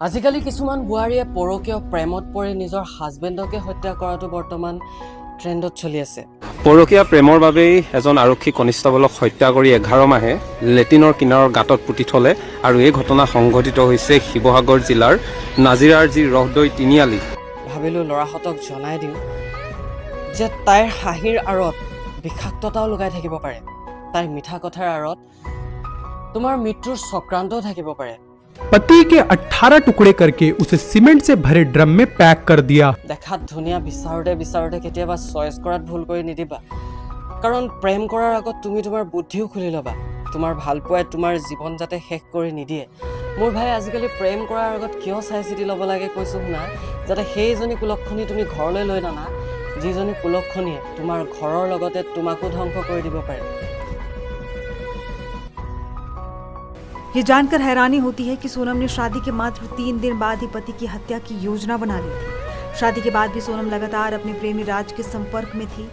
আজিকালি কিছুমান বুঢ়াৰীয়ে পৰকীয় প্ৰেমত পৰি নিজৰ হাজবেণ্ডকে হত্যা কৰাটো বৰ্তমান ট্ৰেণ্ডত চলি আছে। পৰকীয়া প্ৰেমৰ বাবেই এজন আৰক্ষী কনিষ্টেবলক হত্যা কৰি 11 মাহে লেটিনৰ কিনাৰৰ গাঁতত পুতি থলে আৰু এই ঘটনা সংঘটিত হৈছে শিৱসাগৰ জিলাৰ নাজিৰাৰ যি ৰহদৈ তিনিআলি। ভাবিলোঁ ল'ৰাহঁতক জনাই দিওঁ যে তাইৰ হাঁহিৰ আঁৰত বিষাক্ততাও লুকাই থাকিব পাৰে, তাইৰ মিঠা কথাৰ আঁৰত তোমাৰ মৃত্যুৰ চক্ৰান্তও থাকিব পাৰে। पति के 18 टुकड़े करके उसे सीमेंट से भरे ड्रम में पैक कर दिया। দেখাত ধুনীয়া বিচাৰোঁতে কেতিয়াবা চইচ কৰাত ভুল কৰি নিদিবা, কাৰণ প্ৰেম কৰাৰ আগত তুমি তোমাৰ বুদ্ধিও খুলি ল'বা। তোমাৰ ভালপোৱাই তোমাৰ জীৱন যাতে শেষ কৰি নিদিয়ে। মোৰ ভাই, আজিকালি প্ৰেম কৰাৰ আগত কিয় চাই চিতি ল'ব লাগে কৈছোঁ শুনা, যাতে সেইজনী কুলক্ষণী তুমি ঘৰলৈ লৈ নানা, যিজনী কুলক্ষণীয়ে তোমাৰ ঘৰৰ লগতে তোমাকো ধ্বংস কৰি দিব পাৰে। ये जानकर हैरानी होती है कि सोनम ने शादी के मात्र 3 दिन बाद ही पति की हत्या की योजना बना ली थी। शादी के बाद भी सोनम लगातार अपने प्रेमी राज के संपर्क में थी।